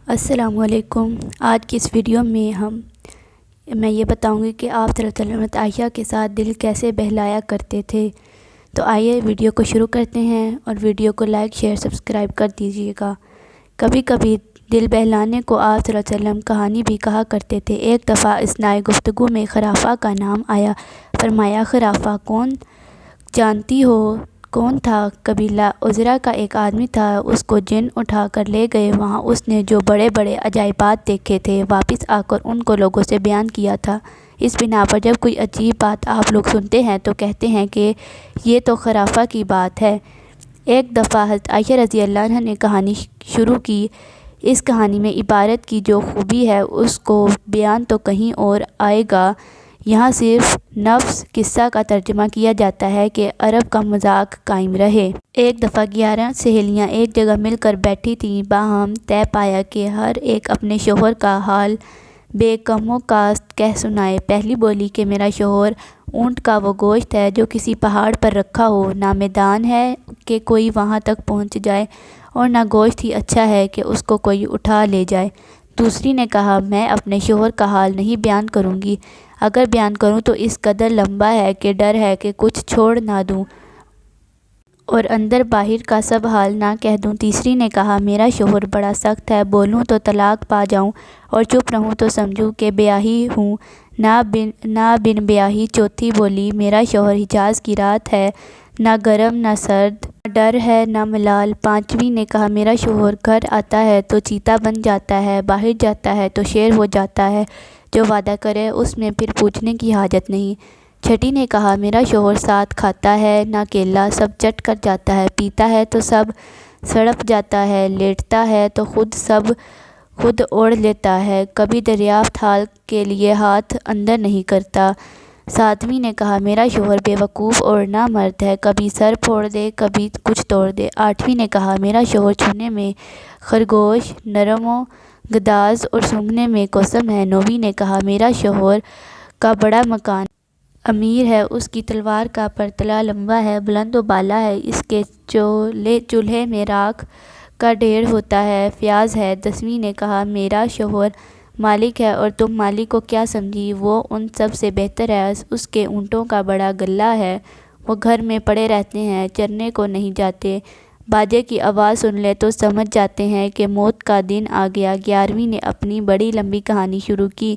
السلام علیکم۔ آج کی اس ویڈیو میں میں یہ بتاؤں گی کہ آپ صلی اللہ علیہ وسلم عائشہ کے ساتھ دل کیسے بہلایا کرتے تھے۔ تو آئیے ویڈیو کو شروع کرتے ہیں اور ویڈیو کو لائک شیئر سبسکرائب کر دیجیے گا۔ کبھی کبھی دل بہلانے کو آپ صلی اللہ علیہ وسلم کہانی بھی کہا کرتے تھے۔ ایک دفعہ اثناء گفتگو میں خرافہ کا نام آیا۔ فرمایا، خرافہ کون جانتی ہو کون تھا؟ قبیلہ عذرا کا ایک آدمی تھا، اس کو جن اٹھا کر لے گئے۔ وہاں اس نے جو بڑے بڑے عجائبات دیکھے تھے، واپس آ کر ان کو لوگوں سے بیان کیا تھا۔ اس بنا پر جب کوئی عجیب بات آپ لوگ سنتے ہیں تو کہتے ہیں کہ یہ تو خرافہ کی بات ہے۔ ایک دفعہ حضرت عائشہ رضی اللہ عنہا نے کہانی شروع کی۔ اس کہانی میں عبارت کی جو خوبی ہے اس کو بیان تو کہیں اور آئے گا، یہاں صرف نفس قصہ کا ترجمہ کیا جاتا ہے کہ عرب کا مذاق قائم رہے۔ ایک دفعہ 11 سہیلیاں ایک جگہ مل کر بیٹھی تھیں۔ باہم طے پایا کہ ہر ایک اپنے شوہر کا حال بے کم و کاست کہہ سنائے۔ پہلی بولی کہ میرا شوہر اونٹ کا وہ گوشت ہے جو کسی پہاڑ پر رکھا ہو، نہ میدان ہے کہ کوئی وہاں تک پہنچ جائے اور نہ گوشت ہی اچھا ہے کہ اس کو کوئی اٹھا لے جائے۔ دوسری نے کہا، میں اپنے شوہر کا حال نہیں بیان کروں گی، اگر بیان کروں تو اس قدر لمبا ہے کہ ڈر ہے کہ کچھ چھوڑ نہ دوں اور اندر باہر کا سب حال نہ کہہ دوں۔ تیسری نے کہا، میرا شوہر بڑا سخت ہے، بولوں تو طلاق پا جاؤں اور چپ رہوں تو سمجھوں کہ بیاہی ہوں، نہ بن بیاہی۔ چوتھی بولی، میرا شوہر حجاز کی رات ہے، نہ گرم نہ سرد، نہ ڈر ہے نہ ملال۔ پانچویں نے کہا، میرا شوہر گھر آتا ہے تو چیتا بن جاتا ہے، باہر جاتا ہے تو شیر ہو جاتا ہے، جو وعدہ کرے اس میں پھر پوچھنے کی حاجت نہیں۔ چھٹی نے کہا، میرا شوہر ساتھ کھاتا ہے نہ کیلا، سب چٹ کر جاتا ہے، پیتا ہے تو سب سڑپ جاتا ہے، لیٹتا ہے تو خود اوڑھ لیتا ہے، کبھی دریافت حال کے لیے ہاتھ اندر نہیں کرتا۔ ساتویں نے کہا، میرا شوہر بے وقوف اور نا مرد ہے، کبھی سر پھوڑ دے کبھی کچھ توڑ دے۔ آٹھویں نے کہا، میرا شوہر چھونے میں خرگوش، نرم و گداز اور سونگھنے میں کوسم ہے۔ نویں نے کہا، میرا شوہر کا بڑا مکان امیر ہے، اس کی تلوار کا پرتلہ لمبا ہے، بلند و بالا ہے، اس کے چولہے میں راکھ کا ڈھیر ہوتا ہے، فیاض ہے۔ 10ویں نے کہا، میرا شوہر مالک ہے اور تم مالک کو کیا سمجھی، وہ ان سب سے بہتر ہے، اس کے اونٹوں کا بڑا غلہ ہے، وہ گھر میں پڑے رہتے ہیں، چرنے کو نہیں جاتے، باجے کی آواز سن لیں تو سمجھ جاتے ہیں کہ موت کا دن آ گیا۔ 11ویں نے اپنی بڑی لمبی کہانی شروع کی۔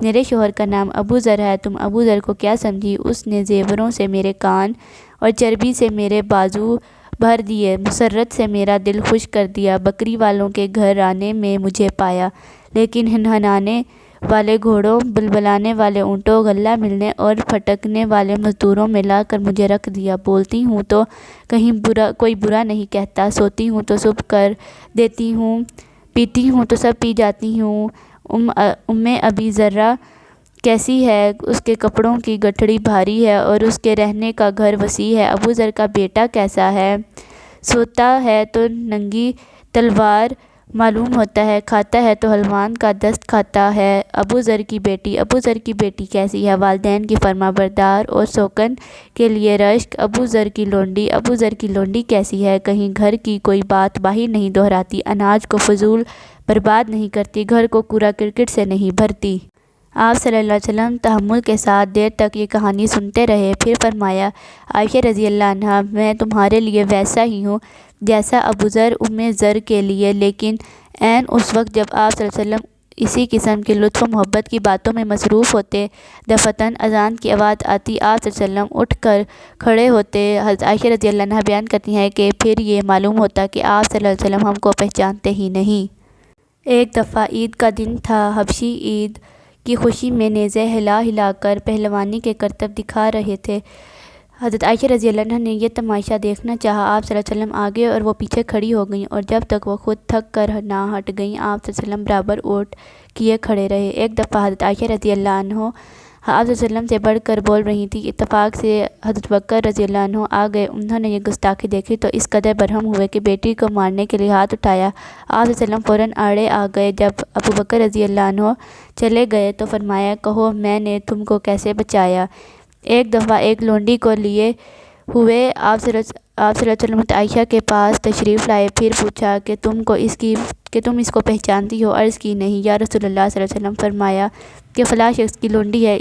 میرے شوہر کا نام ابو ذر ہے، تم ابو ذر کو کیا سمجھی، اس نے زیوروں سے میرے کان اور چربی سے میرے بازو بھر دیے، مسرت سے میرا دل خوش کر دیا، بکری والوں کے گھر آنے میں مجھے پایا، لیکن ہنہنانے والے گھوڑوں، بلبلانے والے اونٹوں، غلہ ملنے اور پھٹکنے والے مزدوروں میں لا کر مجھے رکھ دیا۔ بولتی ہوں تو کہیں کوئی برا نہیں کہتا، سوتی ہوں تو سب کر دیتی ہوں، پیتی ہوں تو سب پی جاتی ہوں۔ ابی ذرہ کیسی ہے، اس کے کپڑوں کی گٹھڑی بھاری ہے اور اس کے رہنے کا گھر وسیع ہے۔ ابو ذر کا بیٹا کیسا ہے، سوتا ہے تو ننگی تلوار معلوم ہوتا ہے، کھاتا ہے تو حلوان کا دست کھاتا ہے۔ ابو ذر کی بیٹی کیسی ہے، والدین کی فرما بردار اور سوکن کے لیے رشک۔ ابو ذر کی لونڈی کیسی ہے، کہیں گھر کی کوئی بات باہر نہیں دہراتی، اناج کو فضول برباد نہیں کرتی، گھر کو کوڑا کرکٹ سے نہیں بھرتی۔ آپ صلی اللہ علیہ وسلم تحمل کے ساتھ دیر تک یہ کہانی سنتے رہے، پھر فرمایا، عائشہ رضی اللہ عنہا، میں تمہارے لیے ویسا ہی ہوں جیسا ابو ذر ذر کے لیے، لیکن عین اس وقت جب آپ صلی اللہ علیہ وسلم اسی قسم کے لطف و محبت کی باتوں میں مصروف ہوتے، دفتراً اذان کی آواز آتی، آپ صلی اللہ علیہ وسلم اٹھ کر کھڑے ہوتے۔ حضرت عائشہ رضی اللہ عنہا بیان کرتی ہیں کہ پھر یہ معلوم ہوتا کہ آپ صلی اللہ علیہ وسلم ہم کو پہچانتے ہی نہیں۔ ایک دفعہ عید کا دن تھا، حبشی عید کی خوشی میں نیزے ہلا ہلا کر پہلوانی کے کرتب دکھا رہے تھے۔ حضرت عائشہ رضی اللہ عنہا نے یہ تماشا دیکھنا چاہا، آپ صلی اللہ علیہ وسلم آگے اور وہ پیچھے کھڑی ہو گئیں، اور جب تک وہ خود تھک کر نہ ہٹ گئیں، آپ صلی اللہ علیہ وسلم برابر اوٹ کیے کھڑے رہے۔ ایک دفعہ حضرت عائشہ رضی اللہ عنہا آپ صلی اللہ علیہ وسلم سے بڑھ کر بول رہی تھیں، اتفاق سے حضرت بکر رضی اللہ عنہ آ گئے، انہوں نے یہ گستاخی دیکھی تو اس قدر برہم ہوئے کہ بیٹی کو مارنے کے لیے ہاتھ اٹھایا۔ آپ صلی اللہ علیہ وسلم فوراً آڑے آ گئے۔ جب ابو بکر رضی اللہ عنہ چلے گئے تو فرمایا، کہو میں نے تم کو کیسے بچایا۔ ایک دفعہ ایک لونڈی کو لیے ہوئے آپ صلی اللہ علیہ وسلم عائشہ کے پاس تشریف لائے، پھر پوچھا کہ تم کو اس کی کہ تم اس کو پہچانتی ہو؟ عرض کی نہیں یا رسول اللہ صلی اللہ علیہ وسلم۔ فرمایا کہ فلاں شخص کی لونڈی ہے،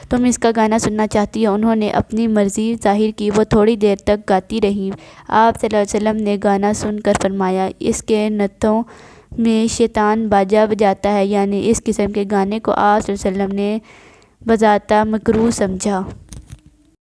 تم اس کا گانا سننا چاہتی ہو؟ انہوں نے اپنی مرضی ظاہر کی، وہ تھوڑی دیر تک گاتی رہیں۔ آپ صلی اللہ علیہ وسلم نے گانا سن کر فرمایا اس کے نتھوں میں شیطان باجا بجاتا ہے، یعنی اس قسم کے گانے کو آپ صلی اللہ علیہ وسلم نے بذاتِ مکروہ سمجھا۔